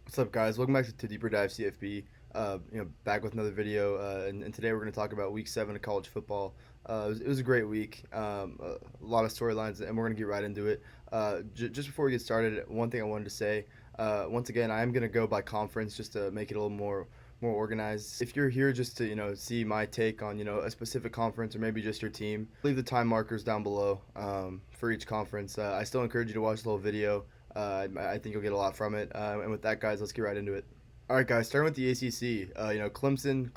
What's up, guys? Welcome back to Deeper Dive CFB. Back with another video, and today we're going to talk about Week 7 of college football. It was a great week, a lot of storylines, and we're going to get right into it. Just before we get started, one thing I wanted to say, once again, I am going to go by conference just to make it a little more organized. If you're here just to see my take on a specific conference or maybe just your team, leave the time markers down below for each conference. I still encourage you to watch the whole video. I think you'll get a lot from it. And with that, guys, let's get right into it. All right, guys, starting with the ACC. Clemson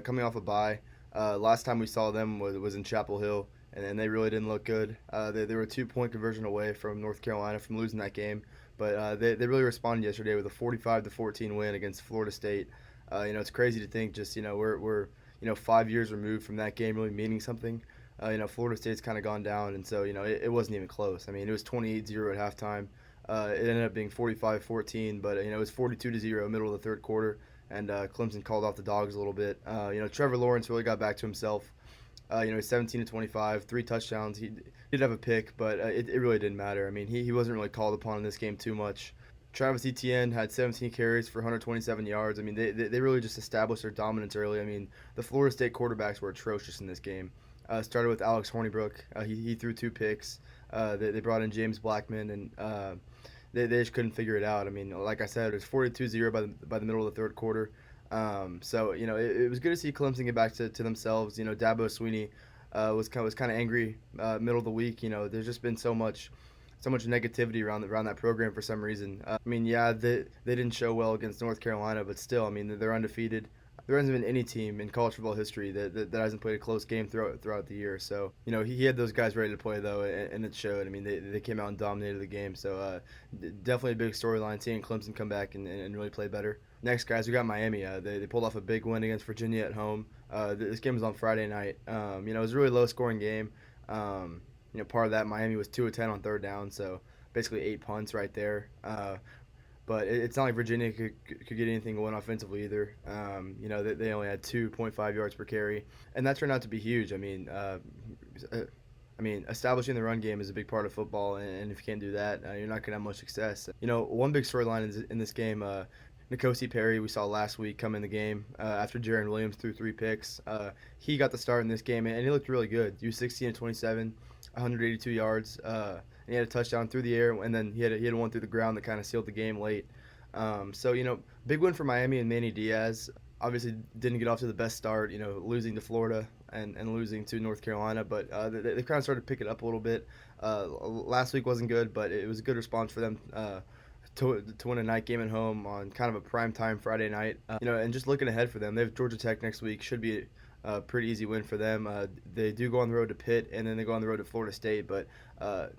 coming off a bye. Last time we saw them was in Chapel Hill, and they really didn't look good. They were a 2-point conversion away from North Carolina from losing that game, but they really responded yesterday with a 45-14 win against Florida State. It's crazy to think just we're 5 years removed from that game really meaning something. Florida State's kind of gone down, and so it wasn't even close. I mean, it was 28-0 at halftime. It ended up being 45-14, but it was 42-0 middle of the third quarter, and Clemson called off the dogs a little bit. Trevor Lawrence really got back to himself. 17-25, 3 touchdowns. He did have a pick, but it really didn't matter. I mean, he wasn't really called upon in this game too much. Travis Etienne had 17 carries for 127 yards. I mean, they really just established their dominance early. I mean, the Florida State quarterbacks were atrocious in this game. Started with Alex Hornibrook. He threw 2 picks. They brought in James Blackman, and they just couldn't figure it out. I mean, like I said, it was 42-0 by the middle of the third quarter. It was good to see Clemson get back to themselves. Dabo Swinney was kind of angry middle of the week. There's just been so much negativity around that program for some reason. They didn't show well against North Carolina, but still, I mean, they're undefeated. There hasn't been any team in college football history that hasn't played a close game throughout the year. So, he had those guys ready to play, though, and it showed. I mean, they came out and dominated the game. So, definitely a big storyline seeing Clemson come back and really play better. Next, guys, we got Miami. They pulled off a big win against Virginia at home. This game was on Friday night. It was a really low-scoring game. Part of that, Miami was 2 of 10 on third down, so basically 8 punts right there. But it's not like Virginia could get anything going offensively either. They only had 2.5 yards per carry, and that turned out to be huge. Establishing the run game is a big part of football, and if you can't do that, you're not going to have much success. One big storyline in this game, N'Kosi Perry, we saw last week, come in the game after Jaron Williams threw 3 picks. He got the start in this game, and he looked really good. He was 16-27, 182 yards. And he had a touchdown through the air, and then he had one through the ground that kind of sealed the game late. Big win for Miami and Manny Diaz. Obviously, didn't get off to the best start, losing to Florida and losing to North Carolina, but they kind of started to pick it up a little bit. Last week wasn't good, but it was a good response for them to win a night game at home on kind of a prime time Friday night. And just looking ahead for them, they have Georgia Tech next week. Should be a pretty easy win for them. They do go on the road to Pitt, and then they go on the road to Florida State, but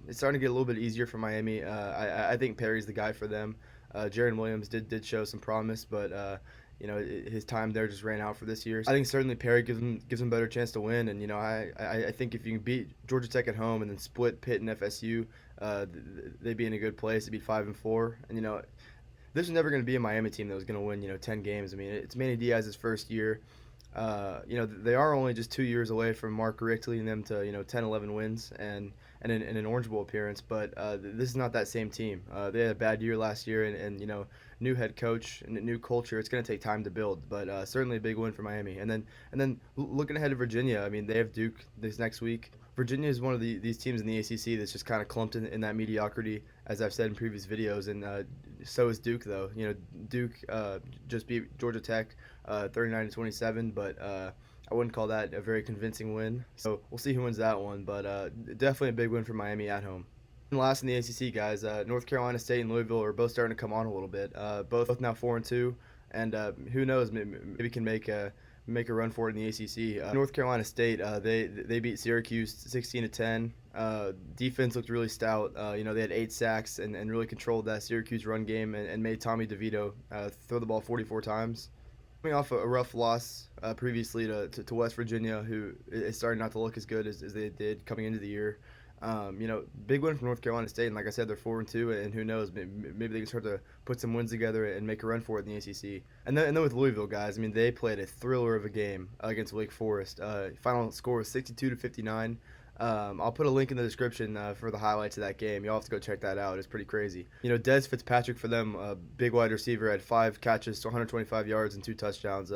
it's starting to get a little bit easier for Miami. I think Perry's the guy for them. Jaron Williams did show some promise, but his time there just ran out for this year. I think certainly Perry gives him a better chance to win, and I think if you can beat Georgia Tech at home and then split Pitt and FSU, they'd be in a good place. They'd be 5-4, and this was never going to be a Miami team that was going to win 10 games. I mean, it's Manny Diaz's first year. They are only just 2 years away from Mark Richt leading them to 10-11 wins and an Orange Bowl appearance, but this is not that same team. They had a bad year last year, and new head coach and new culture. It's going to take time to build, but certainly a big win for Miami. And then looking ahead to Virginia, I mean, they have Duke this next week. Virginia is one of these teams in the ACC that's just kind of clumped in that mediocrity, as I've said in previous videos, and so is Duke, though. Duke just beat Georgia Tech 39-27, but I wouldn't call that a very convincing win. So we'll see who wins that one, but definitely a big win for Miami at home. And last in the ACC, guys, North Carolina State and Louisville are both starting to come on a little bit. Both now 4-2, and who knows, maybe can make a run for it in the ACC. North Carolina State, they beat Syracuse 16-10. Defense looked really stout. They had 8 sacks and really controlled that Syracuse run game and made Tommy DeVito throw the ball 44 times. Coming off a rough loss previously to West Virginia, who is starting not to look as good as they did coming into the year. Big win from North Carolina State, and like I said, they're 4-2, and who knows, maybe they can start to put some wins together and make a run for it in the ACC. And then with Louisville, guys, I mean, they played a thriller of a game against Wake Forest. Final score was 62-59. I'll put a link in the description for the highlights of that game. You'll have to go check that out. It's pretty crazy. Dez Fitzpatrick for them, big wide receiver, had 5 catches to 125 yards and 2 touchdowns.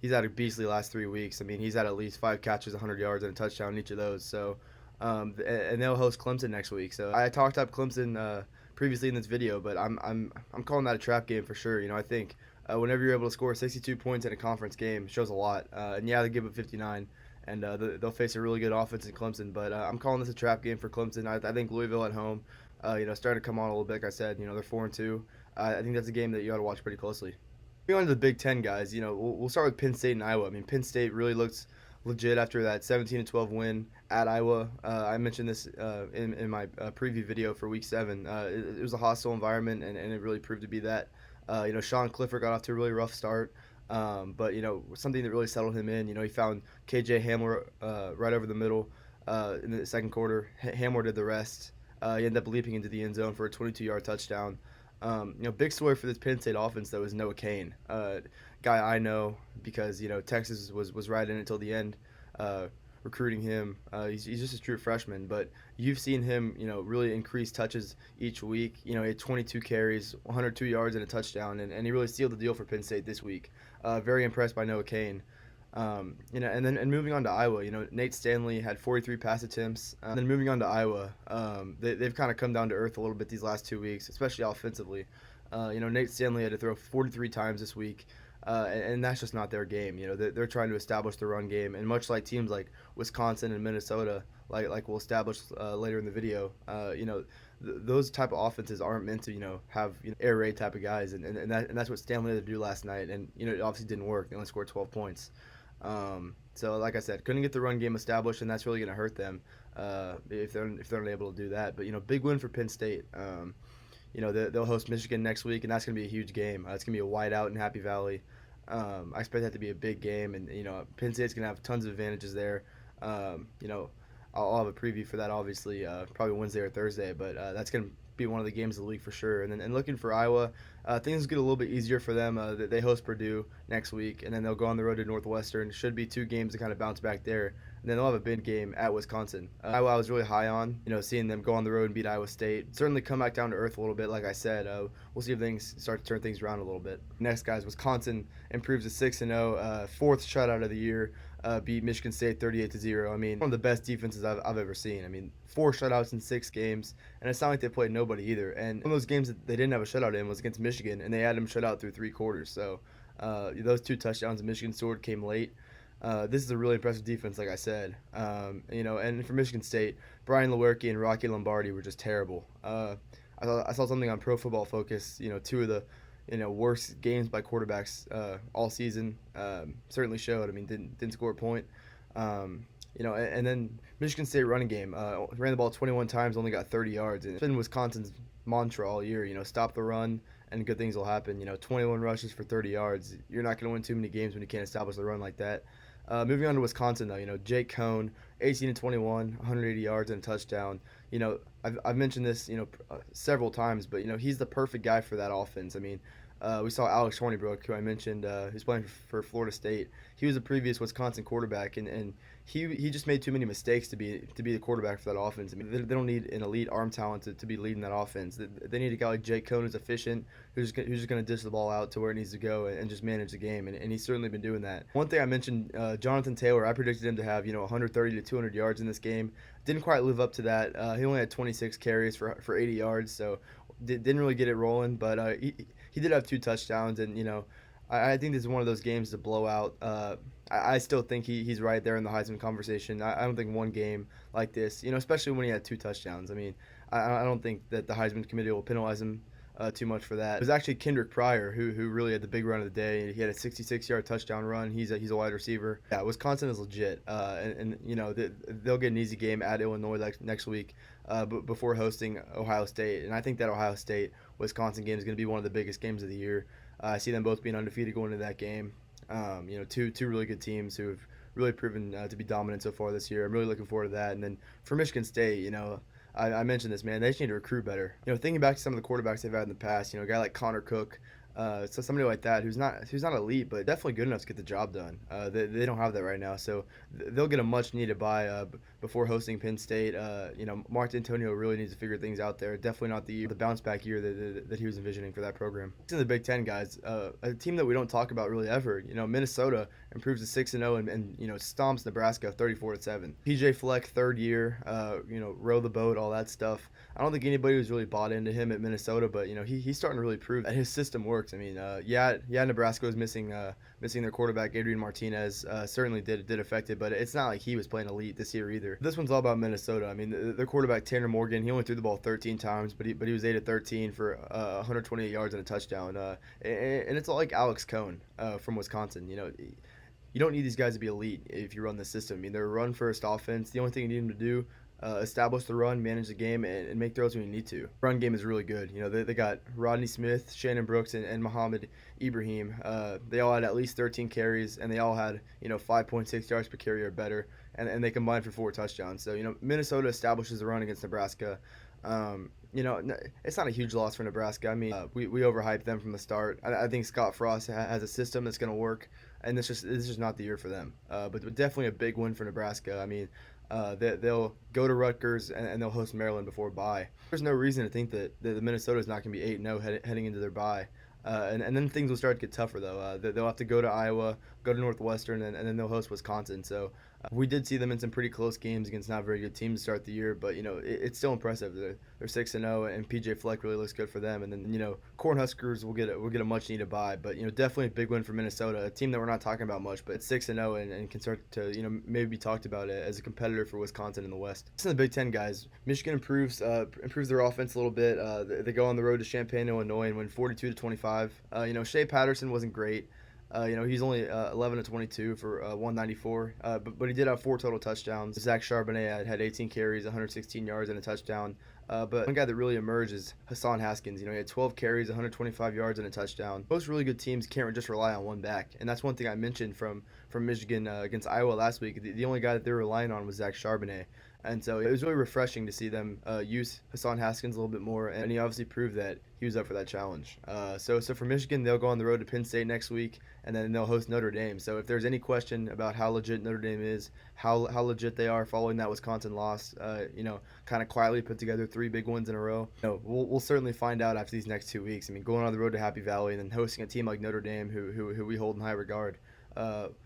He's had a beastly last 3 weeks. I mean, he's had at least 5 catches, 100 yards, and a touchdown in each of those. So, and they'll host Clemson next week. So I talked up Clemson previously in this video, but I'm calling that a trap game for sure. I think whenever you're able to score 62 points in a conference game, it shows a lot. And yeah, they give up 59, and they'll face a really good offense in Clemson. But I'm calling this a trap game for Clemson. I think Louisville at home, starting to come on a little bit. Like I said, they're 4-2. I think that's a game that you got to watch pretty closely. Moving on to the Big Ten guys, we'll start with Penn State and Iowa. I mean, Penn State really looks legit after that 17-12 win at Iowa. I mentioned this in my preview video for Week 7. It was a hostile environment, and it really proved to be that. Sean Clifford got off to a really rough start, but something that really settled him in. He found KJ Hamler right over the middle in the second quarter. Hamler did the rest. He ended up leaping into the end zone for a 22-yard touchdown. Big story for this Penn State offense though is Noah Cain, guy I know because Texas was right in until the end, recruiting him. He's just a true freshman, but you've seen him really increase touches each week. He had 22 carries, 102 yards and a touchdown, and he really sealed the deal for Penn State this week. Very impressed by Noah Cain. And moving on to Iowa, Nate Stanley had 43 pass attempts. Then moving on to Iowa, they've kind of come down to earth a little bit these last 2 weeks, especially offensively. Nate Stanley had to throw 43 times this week, and that's just not their game. They're trying to establish the run game, and much like teams like Wisconsin and Minnesota, like we'll establish later in the video, those type of offenses aren't meant to have air raid type of guys, and that's what Stanley had to do last night, and it obviously didn't work. They only scored 12 points. So like I said, couldn't get the run game established, and that's really going to hurt them if they're not able to do that. But big win for Penn State. They'll host Michigan next week, and that's going to be a huge game. It's going to be a whiteout in Happy Valley. I expect that to be a big game, and Penn State's going to have tons of advantages there. I'll have a preview for that obviously probably Wednesday or Thursday, but that's going to be one of the games of the league for sure. And looking for Iowa, things get a little bit easier for them. They host Purdue next week, and then they'll go on the road to Northwestern. Should be 2 games to kind of bounce back there. And then they'll have a big game at Wisconsin. Iowa I was really high on, seeing them go on the road and beat Iowa State. Certainly come back down to earth a little bit, like I said. We'll see if things start to turn things around a little bit. Next, guys, Wisconsin improves to 6-0, 4th shutout of the year. Beat Michigan State 38-0. I mean, one of the best defenses I've ever seen. I mean, 4 shutouts in 6 games, and it's not like they played nobody either. And one of those games that they didn't have a shutout in was against Michigan, and they had them shut out through 3 quarters. So those 2 touchdowns Michigan scored came late. This is a really impressive defense, like I said. And for Michigan State, Brian Lewerke and Rocky Lombardi were just terrible. I saw something on Pro Football Focus. 2 of the worst games by quarterbacks all season. Certainly showed. I mean, didn't score a point. And then Michigan State running game ran the ball 21 times, only got 30 yards. And it's been Wisconsin's mantra all year. Stop the run and good things will happen. 21 rushes for 30 yards. You're not going to win too many games when you can't establish the run like that. Moving on to Wisconsin though, Jake Cohn, 18-21, 180 yards and a touchdown. I've mentioned this, several times, but he's the perfect guy for that offense. I mean, we saw Alex Hornibrook, who I mentioned, who's playing for Florida State. He was a previous Wisconsin quarterback, and he just made too many mistakes to be the quarterback for that offense. I mean, they don't need an elite arm talent to be leading that offense. They need a guy like Jake Cohn who's efficient, who's just going to dish the ball out to where it needs to go and just manage the game, and he's certainly been doing that. One thing I mentioned, Jonathan Taylor, I predicted him to have 130 to 200 yards in this game. Didn't quite live up to that. He only had 26 carries for 80 yards, so didn't really get it rolling, but he did have 2 touchdowns, and I think this is one of those games to blow out. I still think he's right there in the Heisman conversation. I don't think one game like this, especially when he had 2 touchdowns. I mean, I don't think that the Heisman committee will penalize him too much for that. It was actually Kendrick Pryor who really had the big run of the day. He had a 66-yard touchdown run. He's a wide receiver. Yeah, Wisconsin is legit, and they'll get an easy game at Illinois next week before hosting Ohio State. And I think that Ohio State-Wisconsin game is going to be one of the biggest games of the year. I see them both being undefeated going into that game. Two really good teams who have really proven to be dominant so far this year. I'm really looking forward to that. And then for Michigan State, I mentioned this, man. They just need to recruit better. Thinking back to some of the quarterbacks they've had in the past, a guy like Connor Cook, So somebody like that who's not elite, but definitely good enough to get the job done. They don't have that right now, so they'll get a much needed bye before hosting Penn State. Mark Antonio really needs to figure things out there. Definitely not the bounce back year that he was envisioning for that program. It's in the Big Ten, guys. A team that we don't talk about really ever. Minnesota improves to 6-0 and stomps Nebraska 34-7. PJ Fleck, third year. Row the boat, all that stuff. I don't think anybody was really bought into him at Minnesota, but he's starting to really prove that his system works. I mean, Nebraska was missing their quarterback Adrian Martinez. Certainly did affect it, but it's not like he was playing elite this year either. This one's all about Minnesota. I mean, their quarterback Tanner Morgan, he only threw the ball 13 times, but he was 8 of 13 for 128 yards and a touchdown. And it's all like Alex Cohn from Wisconsin. You don't need these guys to be elite if you run the system. I mean, they're a run-first offense. The only thing you need them to do, establish the run, manage the game, and make throws when you need to. Run game is really good. They got Rodney Smith, Shannon Brooks, and Muhammad Ibrahim. They all had at least 13 carries, and they all had 5.6 yards per carry or better, and they combined for 4 touchdowns. So Minnesota establishes the run against Nebraska. It's not a huge loss for Nebraska. I mean, we overhyped them from the start. I think Scott Frost has a system that's going to work, and this is just not the year for them. But definitely a big win for Nebraska. I mean, they'll go to Rutgers and they'll host Maryland before bye. There's no reason to think that the Minnesota is not going to be 8-0 heading into their bye. And then things will start to get tougher, though. They'll have to go to Iowa, go to Northwestern, and then they'll host Wisconsin. So we did see them in some pretty close games against not very good teams to start the year, but it's still impressive. They're 6-0, and PJ Fleck really looks good for them. And then Cornhuskers will get a much needed bye, but definitely a big win for Minnesota, a team that we're not talking about much, but it's 6-0 and can start to maybe be talked about as a competitor for Wisconsin in the West. It's in the Big Ten, guys. Michigan improves their offense a little bit. They go on the road to Champaign, Illinois, and win 42-25. Shea Patterson wasn't great. He's only 11 of 22 for 194, but he did have 4 total touchdowns. Zach Charbonnet had 18 carries, 116 yards, and a touchdown. But one guy that really emerged is Hassan Haskins. He had 12 carries, 125 yards, and a touchdown. Most really good teams can't just rely on one back, and that's one thing I mentioned from Michigan against Iowa last week. The only guy that they were relying on was Zach Charbonnet. And so it was really refreshing to see them use Hassan Haskins a little bit more, and he obviously proved that he was up for that challenge. So for Michigan, they'll go on the road to Penn State next week, and then they'll host Notre Dame. So if there's any question about how legit Notre Dame is, how legit they are following that Wisconsin loss, kind of quietly put together 3 big wins in a row, we'll certainly find out after these next 2 weeks. I mean, going on the road to Happy Valley and then hosting a team like Notre Dame, who we hold in high regard,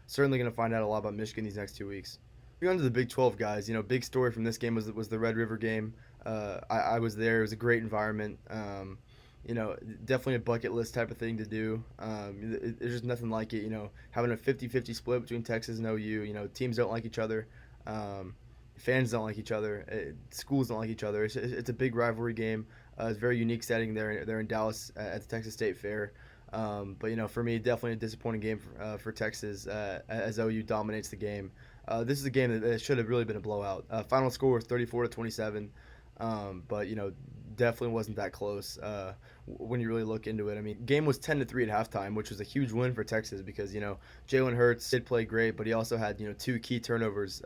certainly going to find out a lot about Michigan these next 2 weeks. Going to the Big 12, guys, big story from this game was the Red River game. I was there. It was a great environment. Definitely a bucket list type of thing to do. There's just nothing like it, having a 50-50 split between Texas and OU. Teams don't like each other. Fans don't like each other. Schools don't like each other. It's a big rivalry game. It's a very unique setting there in Dallas at the Texas State Fair. But for me, definitely a disappointing game for Texas as OU dominates the game. This is a game that should have really been a blowout. Final score was 34-27, but definitely wasn't that close when you really look into it. I mean, game was 10-3 at halftime, which was a huge win for Texas because Jalen Hurts did play great, but he also had 2 key turnovers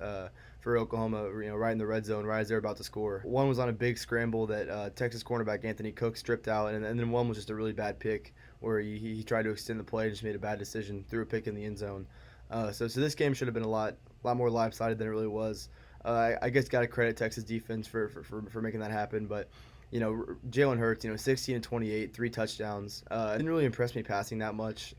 for Oklahoma, right in the red zone, right as they're about to score. One was on a big scramble that Texas cornerback Anthony Cook stripped out, and then one was just a really bad pick where he tried to extend the play and just made a bad decision, threw a pick in the end zone. So this game should have been a lot more lopsided than it really was. I guess got to credit Texas defense for making that happen, but Jalen Hurts, 16-28, 3 touchdowns. Didn't really impress me passing that much.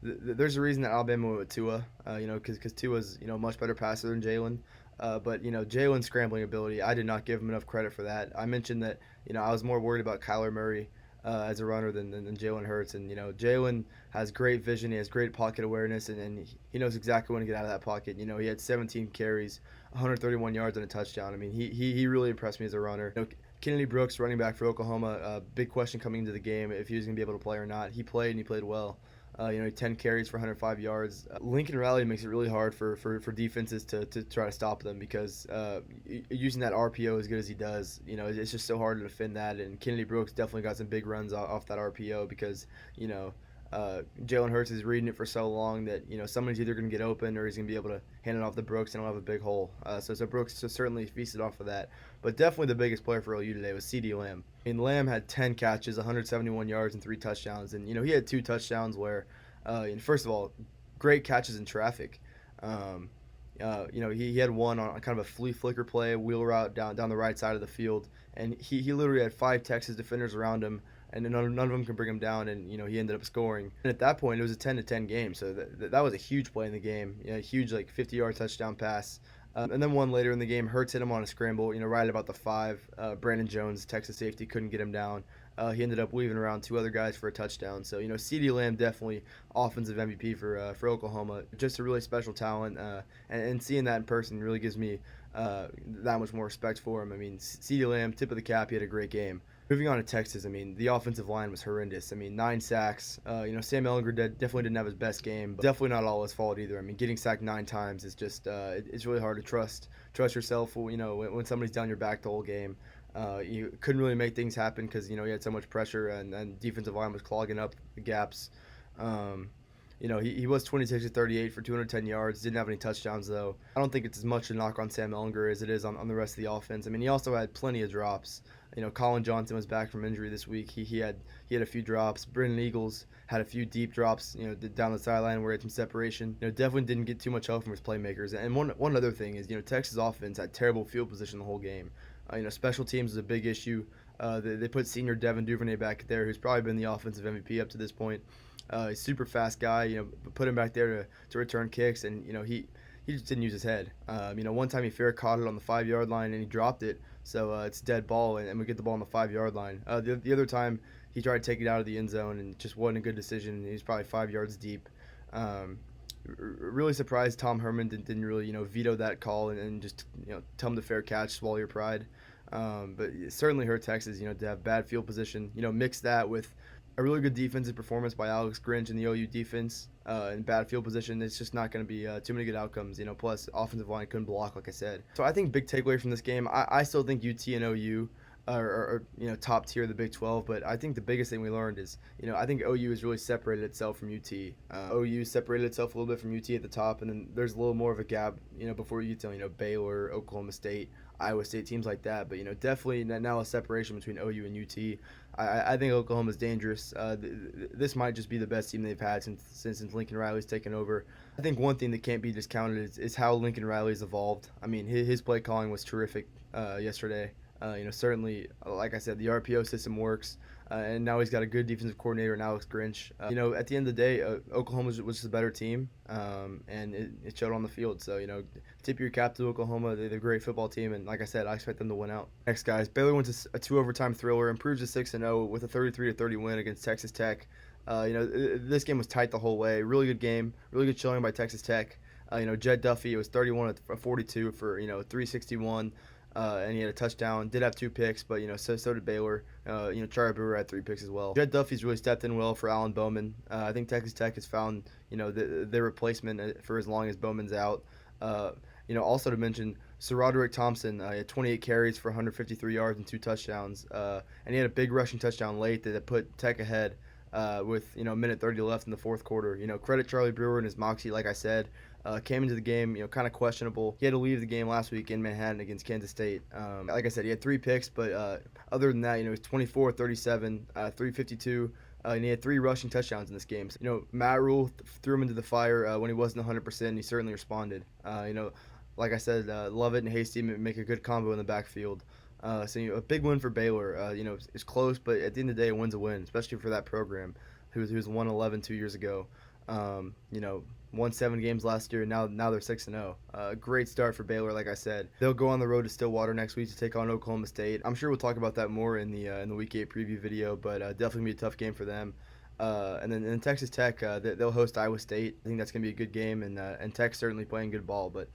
There's a reason that Alabama went with Tua, because Tua's a much better passer than Jalen. But Jalen's scrambling ability, I did not give him enough credit for that. I mentioned that I was more worried about Kyler Murray as a runner than Jalen Hurts, and Jalen has great vision, he has great pocket awareness, and he knows exactly when to get out of that pocket. He had 17 carries, 131 yards and a touchdown. I mean, he really impressed me as a runner. Kennedy Brooks, running back for Oklahoma, big question coming into the game if he was going to be able to play or not. He played, and he played well. 10 carries for 105 yards. Lincoln Riley makes it really hard for defenses to try to stop them because using that RPO as good as he does, it's just so hard to defend that. And Kennedy Brooks definitely got some big runs off that RPO because, Jalen Hurts is reading it for so long that somebody's either going to get open or he's going to be able to hand it off to Brooks and he'll have a big hole. So Brooks just certainly feasted off of that. But definitely the biggest player for OU today was CeeDee Lamb. I mean, Lamb had 10 catches, 171 yards, and 3 touchdowns. And he had 2 touchdowns where, first of all, great catches in traffic. Um, he had one on kind of a flea flicker play, wheel route down the right side of the field, and he literally had 5 Texas defenders around him, and none of them could bring him down, and he ended up scoring. And at that point, it was a 10-10 game, so that was a huge play in the game, a huge 50-yard touchdown pass. And then one later in the game, Hurts hit him on a scramble, right about the 5. Brandon Jones, Texas safety, couldn't get him down. He ended up weaving around 2 other guys for a touchdown. So, CeeDee Lamb definitely offensive MVP for Oklahoma. Just a really special talent, and seeing that in person really gives me that much more respect for him. I mean, CeeDee Lamb, tip of the cap, he had a great game. Moving on to Texas, I mean, the offensive line was horrendous. I mean, 9 sacks. Sam Ehlinger definitely didn't have his best game, but definitely not all his fault either. I mean, getting sacked 9 times is just it's really hard to trust yourself. When somebody's down your back the whole game. You couldn't really make things happen because he had so much pressure and defensive line was clogging up the gaps. He was 26 of 38 for 210 yards. Didn't have any touchdowns though. I don't think it's as much a knock on Sam Ehlinger as it is on the rest of the offense. I mean, he also had plenty of drops. Colin Johnson was back from injury this week. He had a few drops. Brennan Eagles had a few deep drops. Down the sideline where he had some separation. Definitely didn't get too much help from his playmakers. And one other thing is Texas offense had terrible field position the whole game. Special teams is a big issue. They put senior Devin Duvernay back there, who's probably been the offensive MVP up to this point. He's a super fast guy. Put him back there to return kicks, and he just didn't use his head. One time he fair caught it on the 5-yard line and he dropped it, so it's dead ball, and we get the ball on the 5-yard line. The other time he tried to take it out of the end zone and it just wasn't a good decision. He was probably 5 yards deep. Really surprised Tom Herman didn't really veto that call and just tell him to fair catch, swallow your pride. But it certainly hurt Texas to have bad field position. Mix that with a really good defensive performance by Alex Grinch in the OU defense and bad field position. It's just not going to be too many good outcomes. Plus offensive line couldn't block, like I said. So I think big takeaway from this game, I still think UT and OU are top tier of the Big 12, but I think the biggest thing we learned is I think OU has really separated itself from UT. OU separated itself a little bit from UT at the top, and then there's a little more of a gap before you get to Baylor, Oklahoma State, Iowa State, teams like that. But definitely now a separation between OU and UT. I think Oklahoma's dangerous. This might just be the best team they've had since Lincoln Riley's taken over. I think one thing that can't be discounted is how Lincoln Riley's evolved. I mean, his play calling was terrific yesterday. Certainly, like I said, the RPO system works, and now he's got a good defensive coordinator in Alex Grinch. At the end of the day, Oklahoma was just a better team, and it showed on the field. So, tip your cap to Oklahoma. They're a great football team, and like I said, I expect them to win out. Next, guys, Baylor wins a 2-overtime thriller, improves to 6-0 with a 33-30 win against Texas Tech. This game was tight the whole way. Really good game, really good showing by Texas Tech. Jed Duffy, it was 31 of 42 for 361. And he had a touchdown. Did have 2 picks, but so did Baylor. Charlie Brewer had 3 picks as well. Jed Duffy's really stepped in well for Alan Bowman. I think Texas Tech has found their replacement for as long as Bowman's out. Also to mention, Sir Roderick Thompson had 28 carries for 153 yards and 2 touchdowns, and he had a big rushing touchdown late that put Tech ahead with a minute 30 left in the fourth quarter. Credit Charlie Brewer and his moxie, like I said. Came into the game, kind of questionable. He had to leave the game last week in Manhattan against Kansas State. Like I said, he had 3 picks, but other than that, he was 24, 37, 352, and he had 3 rushing touchdowns in this game. So, Matt Rule threw him into the fire when he wasn't 100%. He certainly responded. Like I said, Lovett and Hasty make a good combo in the backfield. So a big win for Baylor. It's close, but at the end of the day, a win's a win, especially for that program, who was 1-11 2 years ago. Won 7 games last year, and now they're 6-0. Great start for Baylor, like I said. They'll go on the road to Stillwater next week to take on Oklahoma State. I'm sure we'll talk about that more in the Week 8 preview video, but definitely gonna be a tough game for them. And then in Texas Tech, they'll host Iowa State. I think that's going to be a good game, and Tech's certainly playing good ball. But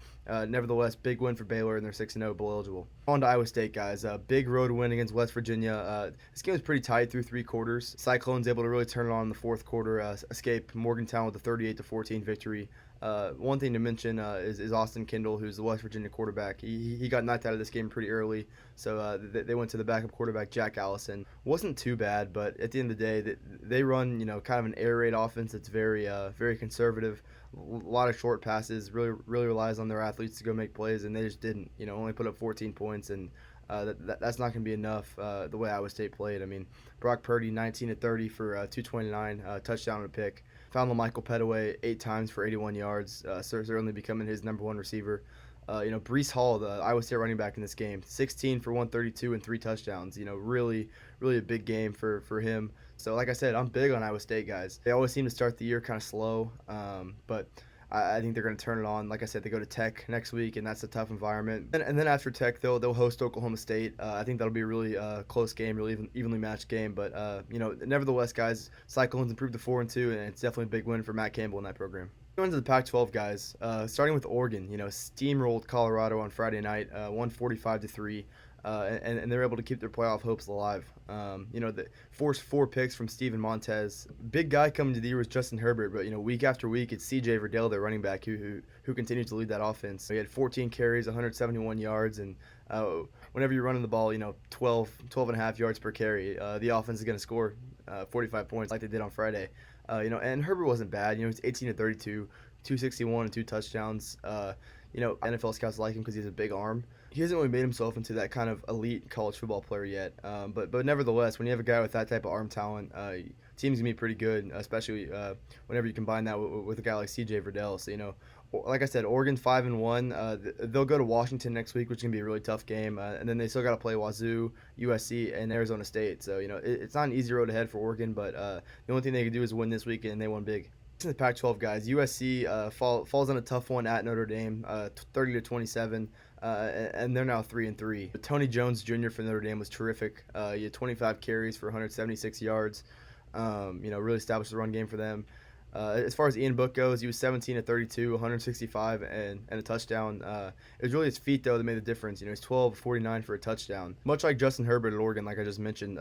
nevertheless, big win for Baylor, and they're 6-0 bowl eligible. On to Iowa State, guys. Big road win against West Virginia. This game was pretty tight through 3 quarters. Cyclones able to really turn it on in the fourth quarter, escape Morgantown with a 38-14 victory. One thing to mention is Austin Kendall, who's the West Virginia quarterback. He got knocked out of this game pretty early, so they went to the backup quarterback, Jack Allison. Wasn't too bad, but at the end of the day, they run kind of an air raid offense that's very conservative. A lot of short passes, really relies on their athletes to go make plays, and they just didn't. Only put up 14 points, and that's not going to be enough the way Iowa State played. I mean, Brock Purdy, 19 to 30 for 229, touchdown and a pick. Found Michael Petaway 8 times for 81 yards, certainly becoming his number one receiver. Breece Hall, the Iowa State running back in this game, 16 for 132 and 3 touchdowns. Really a big game for him. So, like I said, I'm big on Iowa State, guys. They always seem to start the year kind of slow, but I think they're going to turn it on. Like I said, they go to Tech next week, and that's a tough environment. And then after Tech, they'll host Oklahoma State. I think that'll be a really close game, really evenly matched game. But nevertheless, guys, Cyclones improved to 4-2, and it's definitely a big win for Matt Campbell in that program. Going to the Pac-12, guys. Starting with Oregon, steamrolled Colorado on Friday night, 145-3. And they're able to keep their playoff hopes alive. The forced 4 picks from Steven Montez. Big guy coming to the year was Justin Herbert, but week after week it's C.J. Verdell, their running back, who continues to lead that offense. He had 14 carries, 171 yards, and whenever you're running the ball, 12 and a half yards per carry, the offense is going to score 45 points like they did on Friday. And Herbert wasn't bad. He's 18 to 32, 261 and 2 touchdowns. NFL scouts like him because he has a big arm. He hasn't really made himself into that kind of elite college football player yet. But nevertheless, when you have a guy with that type of arm talent, team's gonna be pretty good, especially whenever you combine that with a guy like C.J. Verdell. So like I said, Oregon 5-1. They'll go to Washington next week, which is gonna be a really tough game, and then they still got to play Wazoo, USC, and Arizona State. So it's not an easy road ahead for Oregon, but the only thing they can do is win this week, and they won big. In the Pac-12, guys, USC falls on a tough one at Notre Dame, 30-27, and they're now 3-3. Tony Jones Jr. for Notre Dame was terrific. He had 25 carries for 176 yards. Really established the run game for them. As far as Ian Book goes, he was 17 to 32, 165, and a touchdown. It was really his feet, though, that made the difference. He's 12 49 for a touchdown. Much like Justin Herbert at Oregon, like I just mentioned,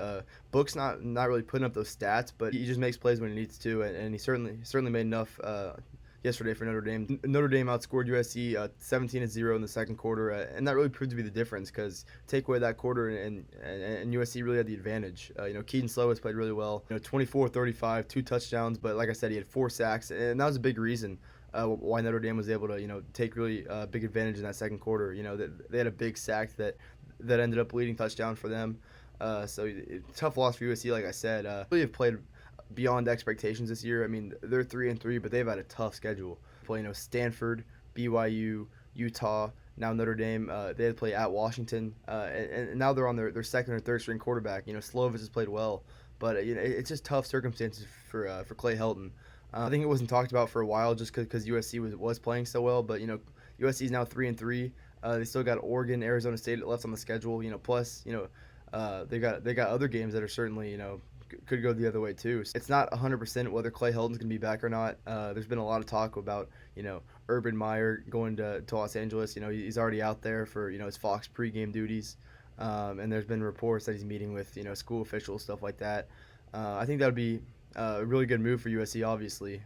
Book's not really putting up those stats, but he just makes plays when he needs to, and he certainly made enough yesterday for Notre Dame. Notre Dame outscored USC 17-0 in the second quarter, and that really proved to be the difference because take away that quarter and USC really had the advantage. Keaton Slovis played really well. 24-35, 2 touchdowns, but like I said, he had 4 sacks, and that was a big reason why Notre Dame was able to take really big advantage in that second quarter. They had a big sack that ended up leading touchdown for them. So tough loss for USC, like I said. Really have played beyond expectations this year. I mean, they're 3-3, but they've had a tough schedule. Play, Stanford, BYU, Utah, now Notre Dame. They had to play at Washington, and now they're on their second or third string quarterback. Slovis has played well, but it's just tough circumstances for Clay Helton. I think it wasn't talked about for a while just because USC was playing so well, but USC is now 3-3. They still got Oregon, Arizona State left on the schedule. Plus they got other games that are certainly could go the other way too. It's not 100% whether Clay Helton's going to be back or not. There's been a lot of talk about Urban Meyer going to Los Angeles. He's already out there for his Fox pregame duties, and there's been reports that he's meeting with school officials, stuff like that. I think that would be a really good move for USC, obviously,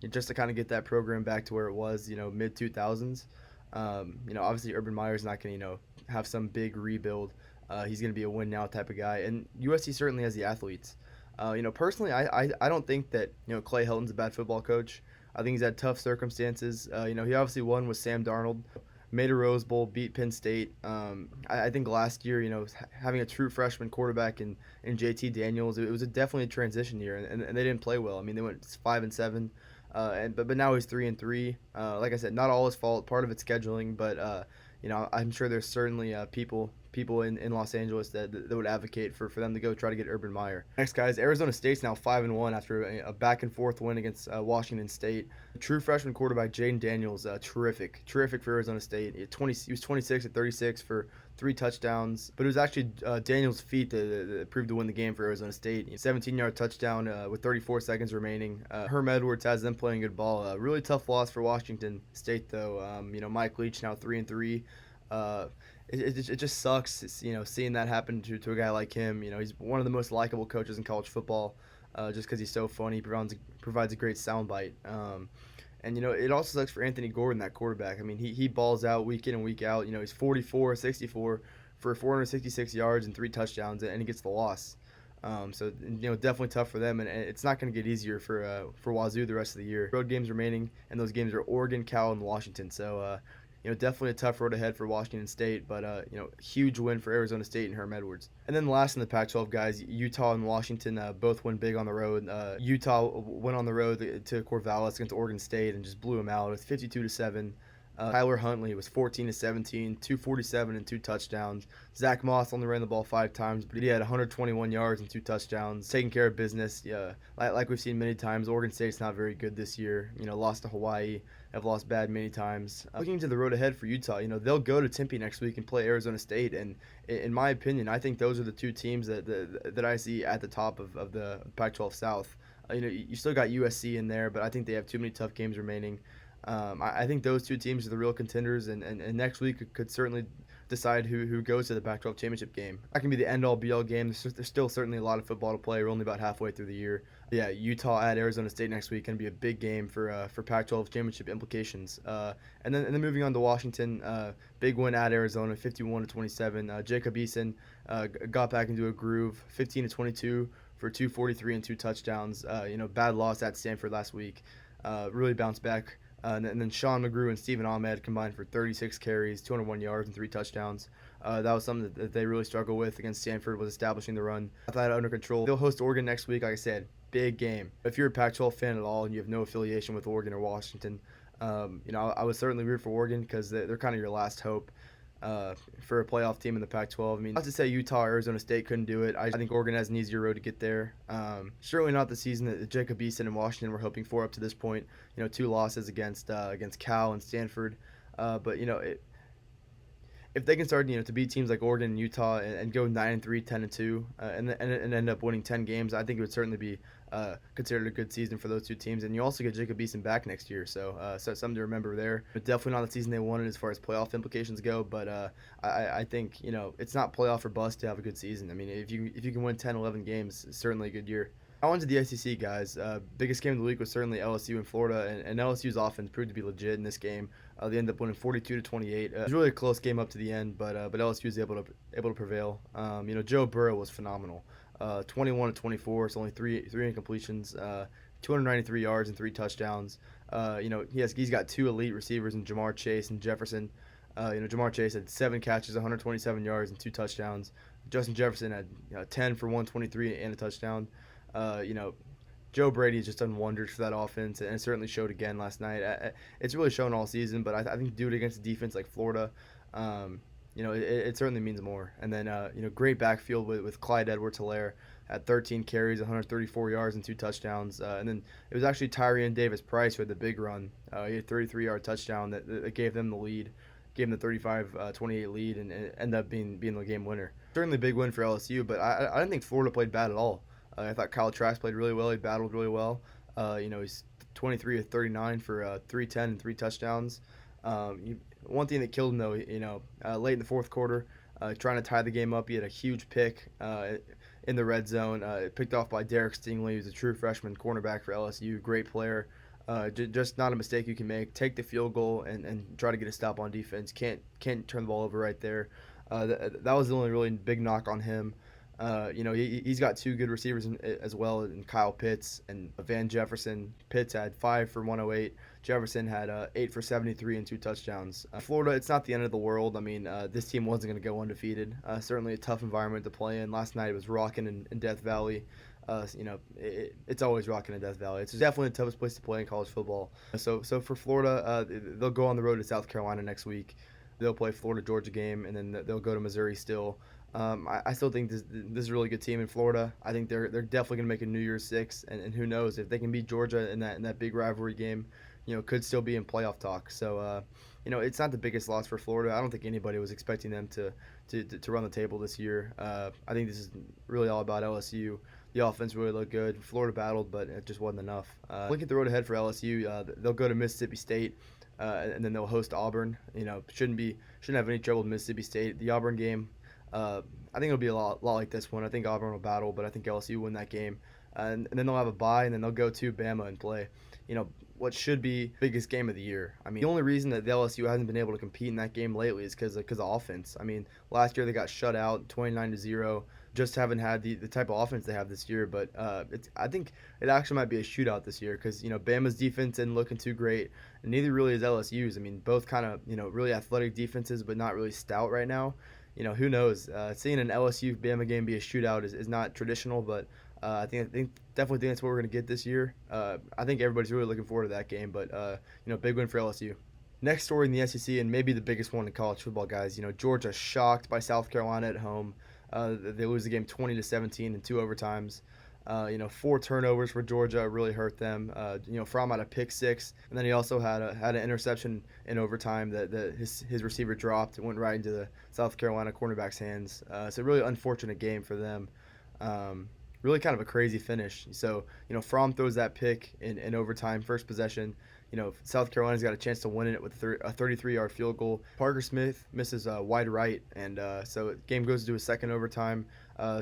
just to kind of get that program back to where it was mid 2000s. Obviously Urban Meyer's not going to have some big rebuild. He's going to be a win now type of guy, and USC certainly has the athletes. Personally, I don't think that Clay Helton's a bad football coach. I think he's had tough circumstances. He obviously won with Sam Darnold, made a Rose Bowl, beat Penn State. I think last year, having a true freshman quarterback in JT Daniels, it was definitely a transition year, and they didn't play well. I mean, they went 5-7, but now he's 3-3. Like I said, not all his fault. Part of it's scheduling, but I'm sure there's certainly people in Los Angeles that would advocate for them to go try to get Urban Meyer. Next, guys, Arizona State's now 5-1 after a back-and-forth win against Washington State. True freshman quarterback Jaden Daniels, terrific for Arizona State. He was 26 at 36 for 3 touchdowns, but it was actually Daniels' feet that proved to win the game for Arizona State. 17-yard touchdown with 34 seconds remaining. Herm Edwards has them playing good ball. Really tough loss for Washington State, though. Mike Leach now 3-3. It just sucks, seeing that happen to a guy like him. He's one of the most likable coaches in college football, just because he's so funny. He provides a great soundbite. And it also sucks for Anthony Gordon, that quarterback. I mean, he balls out week in and week out. He's 44, 64 for 466 yards and 3 touchdowns, and he gets the loss. So definitely tough for them, and it's not going to get easier for Wazoo the rest of the year. Road games remaining, and those games are Oregon, Cal, and Washington. So definitely a tough road ahead for Washington State, but huge win for Arizona State and Herm Edwards. And then last in the Pac-12, guys, Utah and Washington both went big on the road. Utah went on the road to Corvallis against Oregon State and just blew them out. It was 52-7. Tyler Huntley was 14-17, 247 and 2 touchdowns. Zach Moss only ran the ball 5 times, but he had 121 yards and 2 touchdowns. Taking care of business. Yeah, like we've seen many times, Oregon State's not very good this year. Lost to Hawaii. Have lost bad many times. Looking to the road ahead for Utah, they'll go to Tempe next week and play Arizona State. And in my opinion, I think those are the 2 teams that I see at the top of the Pac-12 South. You still got USC in there, but I think they have too many tough games remaining. I think those 2 teams are the real contenders, and next week could certainly decide who goes to the Pac-12 championship game. That can be the end-all, be-all game. There's still certainly a lot of football to play. We're only about halfway through the year. Yeah, Utah at Arizona State next week can be a big game for Pac-12 championship implications. And then moving on to Washington, big win at Arizona, 51-27. Jacob Eason got back into a groove, 15-22 for 243 and 2 touchdowns. Bad loss at Stanford last week. Really bounced back. And then Sean McGrew and Stephen Ahmed combined for 36 carries, 201 yards, and 3 touchdowns. That was something that they really struggled with against Stanford, was establishing the run. I thought under control. They'll host Oregon next week, like I said. Big game. If you're a Pac-12 fan at all and you have no affiliation with Oregon or Washington, I would certainly root for Oregon because they're kind of your last hope for a playoff team in the Pac-12. I mean, not to say Utah or Arizona State couldn't do it. I think Oregon has an easier road to get there. Certainly not the season that Jacob Eason and Washington were hoping for up to this point. 2 losses against Cal and Stanford. But if they can start to beat teams like Oregon and Utah and go 9-3, 10-2, and end up winning 10 games, I think it would certainly be considered a good season for those 2 teams. And you also get Jacob Eason back next year, so something to remember there. But definitely not the season they wanted as far as playoff implications go. But I think it's not playoff or bust to have a good season. I mean, if you can win 10, 11 games, it's certainly a good year. On to the SEC, guys. Biggest game of the week was certainly LSU and Florida, and LSU's offense proved to be legit in this game. They ended up winning 42-28. It was really a close game up to the end, but LSU was able to prevail. Joe Burrow was phenomenal. 21-24. It's only three incompletions. 293 yards and 3 touchdowns. He's got 2 elite receivers in Jamar Chase and Jefferson. Jamar Chase had 7 catches, 127 yards, and 2 touchdowns. Justin Jefferson had 10 for 123 and a touchdown. Joe Brady has just done wonders for that offense, and it certainly showed again last night. It's really shown all season, but I think do it against a defense like Florida, it certainly means more. And then, great backfield with Clyde Edwards-Helaire at 13 carries, 134 yards, and 2 touchdowns. And then it was actually Tyrion Davis-Price who had the big run. He had a 33-yard touchdown that gave them the lead, gave them the 35-28 lead, and it ended up being the game winner. Certainly a big win for LSU, but I didn't think Florida played bad at all. I thought Kyle Trask played really well. He battled really well. He's 23 of 39 for 310 and 3 touchdowns. One thing that killed him, though, late in the fourth quarter, trying to tie the game up, he had a huge pick in the red zone, picked off by Derek Stingley, who's a true freshman cornerback for LSU. Great player. Just not a mistake you can make. Take the field goal and try to get a stop on defense. Can't turn the ball over right there. That was the only really big knock on him. He's got 2 good receivers as well in Kyle Pitts and Van Jefferson. Pitts had 5 for 108. Jefferson had 8 for 73 and 2 touchdowns. Florida, it's not the end of the world. I mean, this team wasn't going to go undefeated. Certainly a tough environment to play in. Last night it was rocking in Death Valley. It's always rocking in Death Valley. It's definitely the toughest place to play in college football. So for Florida, they'll go on the road to South Carolina next week. They'll play Florida-Georgia game, and then they'll go to Missouri still. I still think this is a really good team in Florida. I think they're definitely going to make a New Year's Six, and who knows if they can beat Georgia in that big rivalry game, could still be in playoff talk. So it's not the biggest loss for Florida. I don't think anybody was expecting them to run the table this year. I think this is really all about LSU. The offense really looked good. Florida battled, but it just wasn't enough. Looking at the road ahead for LSU, they'll go to Mississippi State. And then they'll host Auburn. Shouldn't have any trouble with Mississippi State. The Auburn game, I think it'll be a lot like this one. I think Auburn will battle, but I think LSU will win that game. And then they'll have a bye, and then they'll go to Bama and play. what should be biggest game of the year. I mean, the only reason that the LSU hasn't been able to compete in that game lately is because of offense. I mean, last year they got shut out 29-0. Just haven't had the type of offense they have this year. But I think it actually might be a shootout this year because Bama's defense isn't looking too great, and neither really is LSU's. I mean, both kind of really athletic defenses, but not really stout right now. Who knows? Seeing an LSU Bama game be a shootout is not traditional, but I think definitely think that's what we're gonna get this year. I think everybody's really looking forward to that game, but big win for LSU. Next story in the SEC, and maybe the biggest one in college football, guys. Georgia shocked by South Carolina at home. They lose the game 20-17 in 2 overtimes. 4 turnovers for Georgia really hurt them. Fromm had a pick six, and then he also had an interception in overtime that his receiver dropped. It went right into the South Carolina cornerback's hands. It's a really unfortunate game for them. Really kind of a crazy finish. So, Fromm throws that pick in overtime, first possession. South Carolina's got a chance to win it with a 33-yard field goal. Parker Smith misses wide right, and so the game goes to a second overtime.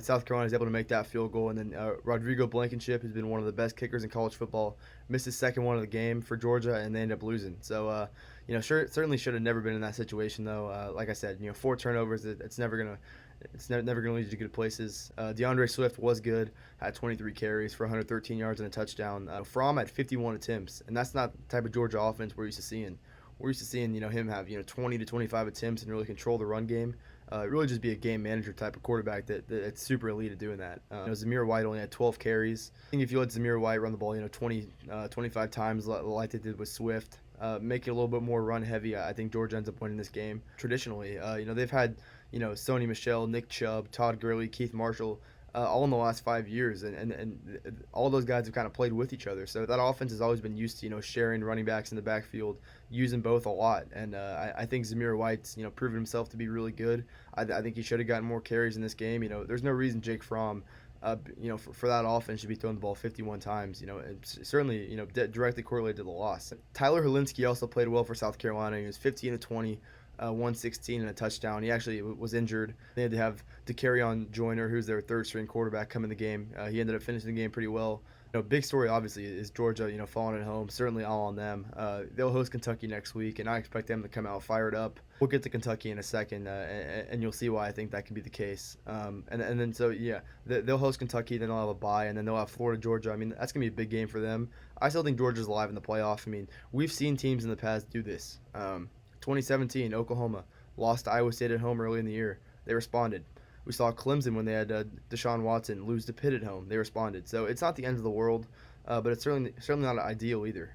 South Carolina is able to make that field goal, and then Rodrigo Blankenship, who's been one of the best kickers in college football, missed his second one of the game for Georgia, and they end up losing. So, certainly should have never been in that situation, though. Like I said, 4 turnovers, it's never gonna lead you to good places. DeAndre Swift was good, had 23 carries for 113 yards and a touchdown. Fromm had 51 attempts, and that's not the type of Georgia offense we're used to seeing. We're used to seeing him have 20 to 25 attempts and really control the run game. Really just be a game manager type of quarterback that's super elite at doing that. Zamir White only had 12 carries. I think if you let Zamir White run the ball 25 times like they did with Swift, make it a little bit more run heavy, I think Georgia ends up winning this game. Traditionally, they've had Sony Michel, Nick Chubb, Todd Gurley, Keith Marshall, all in the last 5 years, and all those guys have kind of played with each other. So that offense has always been used to sharing running backs in the backfield, using both a lot. And I think Zamir White's proven himself to be really good. I think he should have gotten more carries in this game. There's no reason Jake Fromm, for that offense should be throwing the ball 51 times. It's certainly directly correlated to the loss. Tyler Helinski also played well for South Carolina. He was 15-20. 116 and a touchdown. He actually was injured. They had to have DeCarrion Joyner, who's their third-string quarterback, come in the game. He ended up finishing the game pretty well. Big story obviously is Georgia, falling at home. Certainly all on them. They'll host Kentucky next week, and I expect them to come out fired up. We'll get to Kentucky in a second, and you'll see why I think that can be the case. And then they'll host Kentucky, then they'll have a bye, and then they'll have Florida, Georgia. I mean, that's gonna be a big game for them. I still think Georgia's alive in the playoff. I mean, we've seen teams in the past do this. 2017, Oklahoma lost to Iowa State at home early in the year. They responded. We saw Clemson when they had Deshaun Watson lose to Pitt at home. They responded. So it's not the end of the world, but it's certainly not ideal either.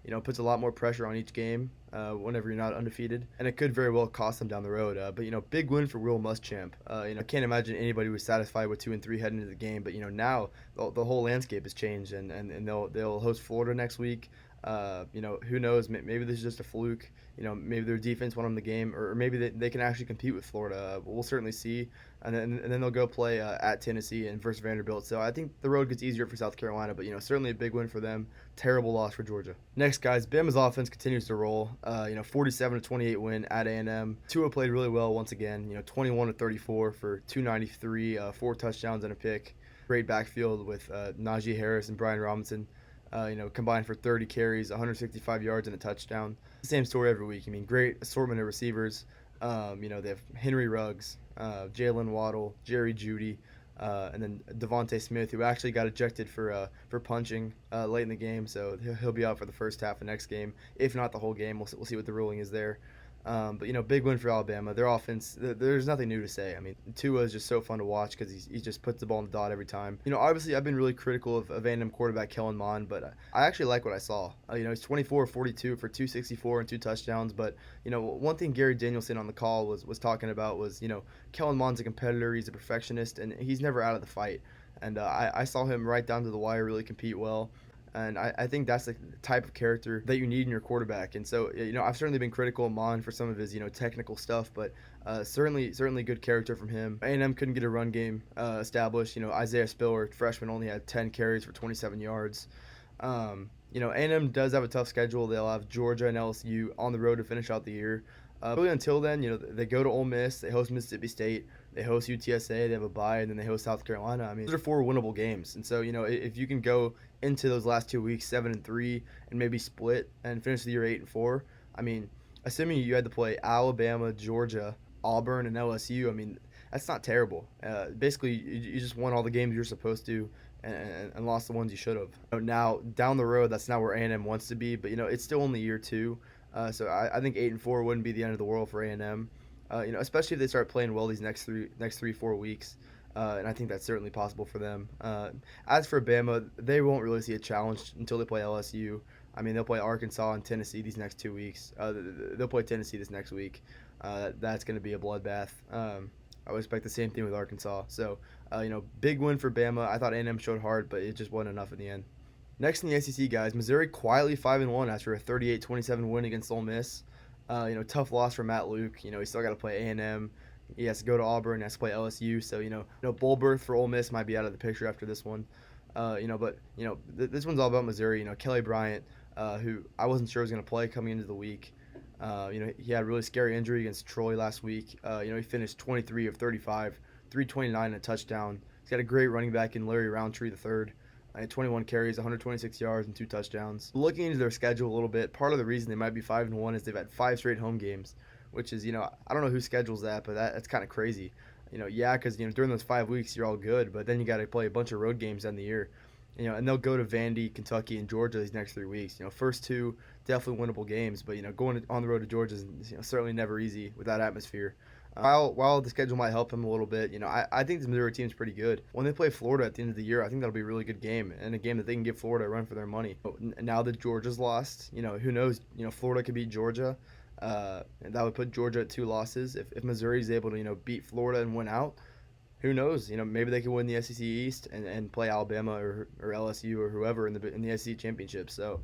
It puts a lot more pressure on each game whenever you're not undefeated, and it could very well cost them down the road. But big win for Will Muschamp. I can't imagine anybody was satisfied with 2-3 heading into the game. But now the whole landscape has changed, and they'll host Florida next week. Who knows? Maybe this is just a fluke. Maybe their defense won them the game, or maybe they can actually compete with Florida. We'll certainly see. And then they'll go play at Tennessee and versus Vanderbilt. So I think the road gets easier for South Carolina, but certainly a big win for them. Terrible loss for Georgia. Next, guys, Bama's offense continues to roll. 47-28 win at A&M. Tua played really well once again. 21-34 for 293, 4 touchdowns and a pick. Great backfield with Najee Harris and Brian Robinson. Combined for 30 carries, 165 yards, and a touchdown. Same story every week. I mean, great assortment of receivers. They have Henry Ruggs, Jalen Waddle, Jerry Jeudy, and then Devontae Smith, who actually got ejected for punching late in the game. So he'll be out for the first half of next game, if not the whole game. We'll see what the ruling is there. But big win for Alabama. Their offense, there's nothing new to say. I mean, Tua is just so fun to watch because he just puts the ball on the dot every time. Obviously I've been really critical of A&M quarterback Kellen Mond, but I actually like what I saw. He's 24-42 for 264 and 2 touchdowns. But one thing Gary Danielson on the call was talking about was Kellen Mond's a competitor. He's a perfectionist, and he's never out of the fight. And I saw him right down to the wire really compete well. And I think that's the type of character that you need in your quarterback. And so, I've certainly been critical of Mon for some of his, technical stuff, but certainly good character from him. A&M couldn't get a run game established. Isaiah Spiller, freshman, only had 10 carries for 27 yards. A&M does have a tough schedule. They'll have Georgia and LSU on the road to finish out the year. Really until then, they go to Ole Miss, they host Mississippi State, They host UTSA, they have a bye, and then they host South Carolina. I mean, those are 4 winnable games. And so, if you can go into those last 2 weeks 7-3 and maybe split and finish the year 8-4, I mean, assuming you had to play Alabama, Georgia, Auburn, and LSU, I mean, that's not terrible. Basically, you just won all the games you're supposed to, and lost the ones you should have. Now down the road, that's not where A&M wants to be, but it's still only year 2, so I think 8-4 wouldn't be the end of the world for A&M. Especially if they start playing well these next 3-4 weeks, and I think that's certainly possible for them. As for Bama, they won't really see a challenge until they play LSU. I mean, they'll play Arkansas and Tennessee these next 2 weeks. They'll play Tennessee this next week. That's going to be a bloodbath. I would expect the same thing with Arkansas. So, big win for Bama. I thought A&M showed hard, but it just wasn't enough in the end. Next in the SEC, guys, Missouri quietly 5-1 after a 38-27 win against Ole Miss. Tough loss for Matt Luke. He still got to play A&M. He has to go to Auburn. He has to play LSU. So, bowl berth for Ole Miss might be out of the picture after this one. This one's all about Missouri. Kelly Bryant, who I wasn't sure was going to play coming into the week. He had a really scary injury against Troy last week. He finished 23 of 35, 329 and a touchdown. He's got a great running back in Larry Roundtree III. 21 carries, 126 yards, and 2 touchdowns. Looking into their schedule a little bit, part of the reason they might be 5-1 is they've had 5 straight home games, which is, I don't know who schedules that, but that's kind of crazy. Because during those 5 weeks you're all good, but then you got to play a bunch of road games in the year. And they'll go to Vandy, Kentucky, and Georgia these next 3 weeks. First 2 definitely winnable games, but going on the road to Georgia is certainly never easy with that atmosphere. While the schedule might help them a little bit, I think the Missouri team's pretty good. When they play Florida at the end of the year, I think that'll be a really good game, and a game that they can give Florida a run for their money. Now that Georgia's lost, who knows? Florida could beat Georgia, and that would put Georgia at 2 losses. If Missouri's able to beat Florida and win out, who knows? Maybe they can win the SEC East and play Alabama or LSU or whoever in the SEC championship. So,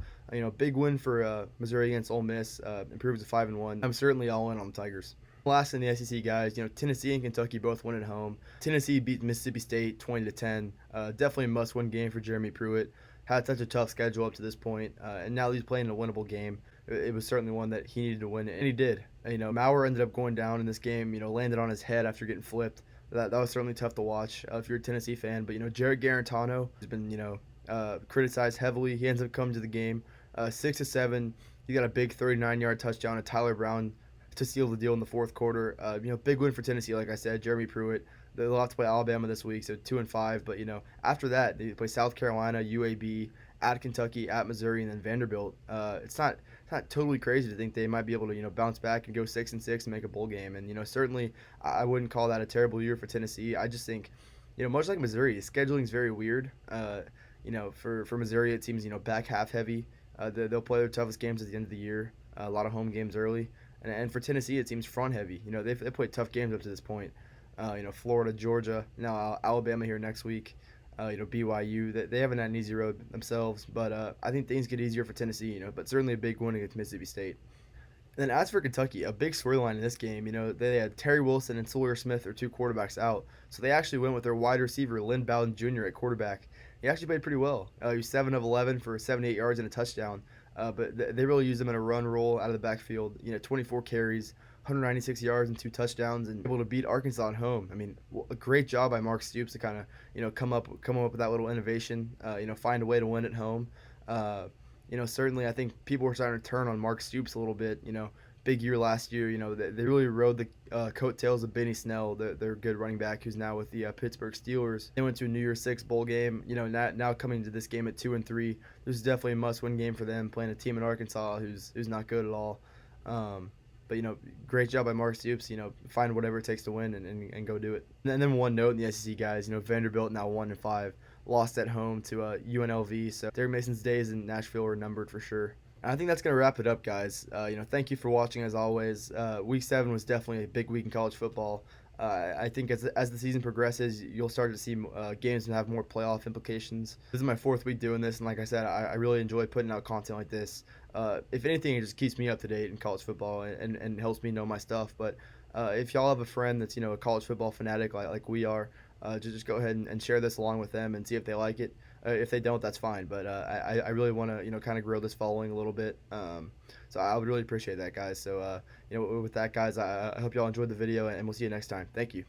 big win for Missouri against Ole Miss. Improves to 5-1. I'm certainly all in on the Tigers. Last in the SEC, guys, Tennessee and Kentucky both went at home. Tennessee beat Mississippi State 20-10. Definitely a must-win game for Jeremy Pruitt. Had such a tough schedule up to this point, and now he's playing a winnable game. It was certainly one that he needed to win, and he did. Maurer ended up going down in this game. Landed on his head after getting flipped. That was certainly tough to watch if you're a Tennessee fan. But Jarrett Garantano has been criticized heavily. He ends up coming to the game 6-7. He got a big 39-yard touchdown to Tyler Brown to seal the deal in the fourth quarter. Big win for Tennessee, like I said. Jeremy Pruitt. They'll have to play Alabama this week, so 2-5. But after that, they play South Carolina, UAB, at Kentucky, at Missouri, and then Vanderbilt. It's not totally crazy to think they might be able to bounce back and go 6-6 and make a bowl game. And certainly I wouldn't call that a terrible year for Tennessee. I just think much like Missouri, scheduling is very weird. For Missouri it seems back half heavy. They'll play their toughest games at the end of the year. A lot of home games early. And for Tennessee, it seems front heavy. They've played tough games up to this point. Florida, Georgia, now Alabama here next week. BYU. They haven't had an easy road themselves, but I think things get easier for Tennessee. But certainly a big win against Mississippi State. And then as for Kentucky, a big storyline in this game. They had Terry Wilson and Sawyer Smith, their 2 quarterbacks, out, so they actually went with their wide receiver Lynn Bowden Jr. at quarterback. He actually played pretty well. He was 7 of 11 for 78 yards and a touchdown. But they really used him in a run roll out of the backfield. 24 carries, 196 yards and 2 touchdowns, and able to beat Arkansas at home. I mean, a great job by Mark Stoops to kind of come up with that little innovation. Find a way to win at home. Certainly I think people were starting to turn on Mark Stoops a little bit. Big year last year. They really rode the coattails of Benny Snell, their good running back, who's now with the Pittsburgh Steelers. They went to a New Year's Six bowl game. Now coming into this game at 2-3, this is definitely a must-win game for them. Playing a team in Arkansas who's not good at all. But great job by Mark Stoops. Find whatever it takes to win and go do it. And then one note in the SEC, guys. Vanderbilt now 1-5, lost at home to UNLV. So Derek Mason's days in Nashville are numbered for sure. I think that's going to wrap it up, guys. Thank you for watching as always. Week 7 was definitely a big week in college football. I think as the season progresses, you'll start to see games that have more playoff implications. This is my 4th week doing this, and like I said, I really enjoy putting out content like this. If anything, it just keeps me up to date in college football and helps me know my stuff. But if y'all have a friend that's a college football fanatic like we are, just go ahead and share this along with them and see if they like it. If they don't, that's fine. But I really want to kind of grow this following a little bit. So I would really appreciate that, guys. So with that, guys, I hope y'all enjoyed the video, and we'll see you next time. Thank you.